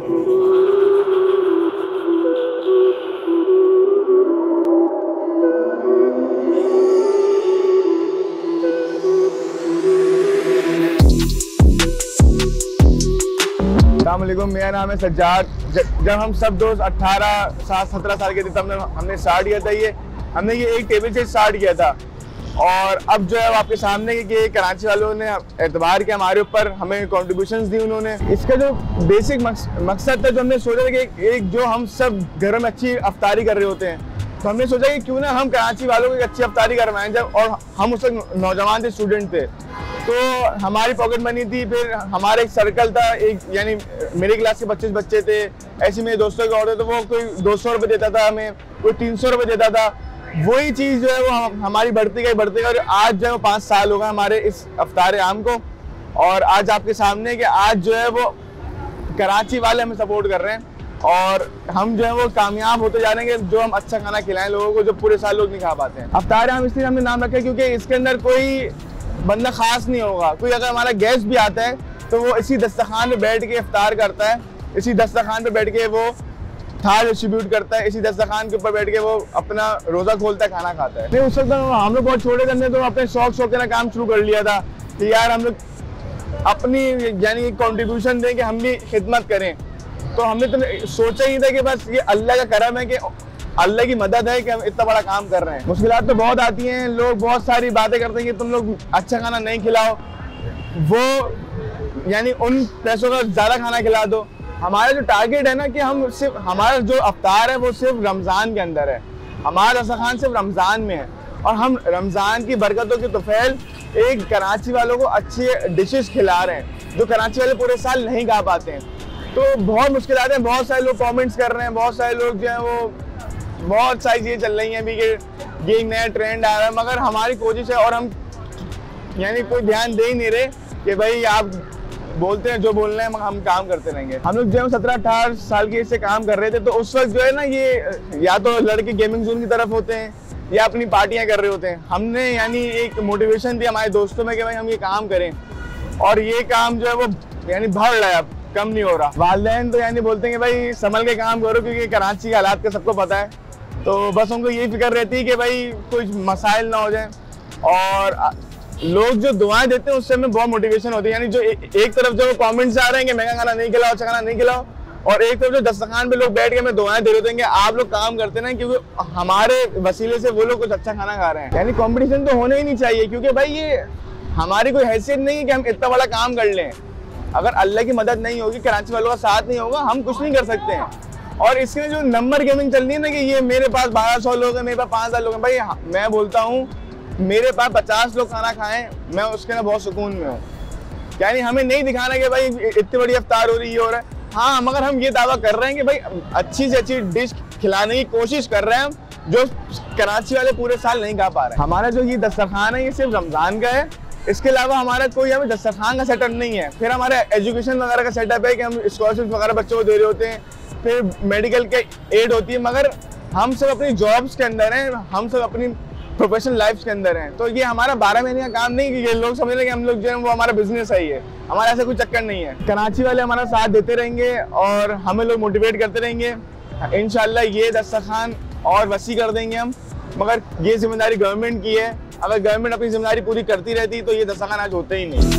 अस्सलामुअलैकुम, मेरा नाम है सज्जाद। जब हम सब दोस्त 17 साल के थे तब हमने स्टार्ट किया था। हमने ये एक टेबल से स्टार्ट किया था और अब जो है आपके सामने कि कराची वालों ने एतबार किया हमारे ऊपर, हमें कॉन्ट्रीब्यूशंस दी उन्होंने। इसका जो बेसिक मकसद था, जो हमने सोचा था कि एक जो हम सब घरों में अच्छी अफ्तारी कर रहे होते हैं, तो हमने सोचा कि क्यों ना हम कराची वालों को एक अच्छी अफ्तारी करवाएं। जब और हम उस वक्त नौजवान थे, स्टूडेंट थे, तो हमारी पॉकेट मनी थी। फिर हमारा एक सर्कल था, एक यानी मेरे क्लास के 25 बच्चे थे, ऐसे मेरे दोस्तों के और थे, तो वो कोई 200 रुपये देता था हमें, कोई 300 रुपये देता था। वही चीज़ जो है वो हमारी बढ़ती गई और आज जो है वो 5 साल हो गए हमारे इस अफ्तार आम को। और आज आपके सामने कि आज जो है वो कराची वाले हमें सपोर्ट कर रहे हैं और हम जो है वो कामयाब होते जा रहे हैं, जो हम अच्छा खाना खिलाएं लोगों को, जो पूरे साल लोग नहीं खा पाते हैं। अफ्तार आम इसलिए हमने नाम रखा क्योंकि इसके अंदर कोई बंदा खास नहीं होगा। कोई अगर हमारा गेस्ट भी आता है तो वो इसी दस्तरखान पे बैठ के इफ्तार करता है, इसी दस्तरखान पे बैठ के वो थाल डिस्ट्रीब्यूट करता है, इसी दस्तरखान के ऊपर बैठ के वो अपना रोज़ा खोलता है, खाना खाता है। नहीं, उस वक्त हम लोग बहुत छोटे थे तो अपने शौक ना काम शुरू कर लिया था कि यार हम लोग अपनी यानी कॉन्ट्रीब्यूशन दें कि हम भी खिदमत करें। तो हमने तो सोचा ही था कि बस ये अल्लाह का करम है कि अल्लाह की मदद है कि हम इतना बड़ा काम कर रहे हैं। मुश्किलात तो बहुत आती हैं, लोग बहुत सारी बातें करते हैं कि तुम लोग अच्छा खाना नहीं खिलाओ, वो यानी उन पैसों का ज़्यादा खाना खिला दो। हमारा जो टारगेट है ना कि हम सिर्फ हमारा जो अफ्तार है वो सिर्फ रमज़ान के अंदर है, हमारा दस्तरखान सिर्फ रमज़ान में है और हम रमज़ान की बरकतों की तोफ़ैल एक कराची वालों को अच्छी डिशेस खिला रहे हैं जो कराची वाले पूरे साल नहीं खा पाते हैं। तो बहुत मुश्किलात हैं, बहुत सारे लोग कमेंट्स कर रहे हैं, बहुत सारे लोग जो हैं वो बहुत सारी चीज़ें चल रही हैं अभी कि ये एक नया ट्रेंड आ रहा है, मगर हमारी कोशिश है और हम यानी कोई ध्यान दे ही नहीं रहे कि भाई आप बोलते हैं जो बोलना है, मगर हम काम करते रहेंगे। हम लोग जो है 17-18 साल के से काम कर रहे थे, तो उस वक्त जो है ना ये या तो लड़के गेमिंग जोन की तरफ होते हैं या अपनी पार्टियां कर रहे होते हैं। हमने यानी एक मोटिवेशन दी हमारे दोस्तों में कि भाई हम ये काम करें और ये काम जो है वो यानी बढ़ रहा है, अब कम नहीं हो रहा। वालिदैन तो यानी बोलते हैं कि भाई संभल के काम करो क्योंकि कराची के हालात का सबको पता है, तो बस उनको यही फिक्र रहती है कि भाई कुछ मसाइल ना हो जाए। और लोग जो दुआएं देते हैं उससे हमें बहुत मोटिवेशन होती है। यानी जो एक तरफ जो कमेंट्स आ रहे हैं कि महंगा खाना नहीं खिलाओ, अच्छा खाना नहीं खिलाओ, और एक तरफ जो दस्तरखान पे लोग बैठ के हमें दुआएं दे रहे होते हैं कि आप लोग काम करते ना, क्योंकि हमारे वसीले से वो लोग कुछ अच्छा खाना खा रहे हैं। यानी कॉम्पिटिशन तो होना ही नहीं चाहिए क्योंकि भाई ये हमारी कोई हैसियत नहीं है कि हम इतना बड़ा काम कर लें। अगर अल्लाह की मदद नहीं होगी, कराची वालों का साथ नहीं होगा, हम कुछ नहीं कर सकते हैं। और इसमें जो नंबर गेमिंग चल रही है ना कि ये मेरे पास 1200 लोग हैं, मेरे पास 5000 लोग हैं, भाई मैं बोलता हूँ मेरे पास 50 लोग खाना खाएं, मैं उसके अंदर बहुत सुकून में हूँ। यानी हमें नहीं दिखाना कि भाई इतनी बड़ी अफ्तार हो रही है हो रहा है। हाँ, मगर हम ये दावा कर रहे हैं कि भाई अच्छी से अच्छी डिश खिलाने की कोशिश कर रहे हैं हम, जो कराची वाले पूरे साल नहीं खा पा रहे हैं। हमारा जो ये दस्तरखान है ये सिर्फ रमज़ान का है, इसके अलावा हमारा कोई हमें दस्तरखान का सेटअप नहीं है। फिर हमारा एजुकेशन वगैरह का सेटअप है कि हम स्कॉलरशिप वगैरह बच्चों को दे रहे होते हैं, फिर मेडिकल के एड होती है, मगर हम सब अपनी जॉब्स के अंदर हैं, हम सब अपनी प्रोफेशनल लाइफ के अंदर हैं। तो ये हमारा 12 महीने का काम नहीं कि ये लोग समझ रहे कि हम लोग जो है वो हमारा बिजनेस है, ये हमारा ऐसा कोई चक्कर नहीं है। कराची वाले हमारा साथ देते रहेंगे और हमें लोग मोटिवेट करते रहेंगे। इंशाल्लाह ये दस्तरखान और वसी कर देंगे हम, मगर ये जिम्मेदारी गवर्नमेंट की है। अगर गवर्नमेंट अपनी जिम्मेदारी पूरी करती रहती तो ये दस्तरखान आज होते ही नहीं।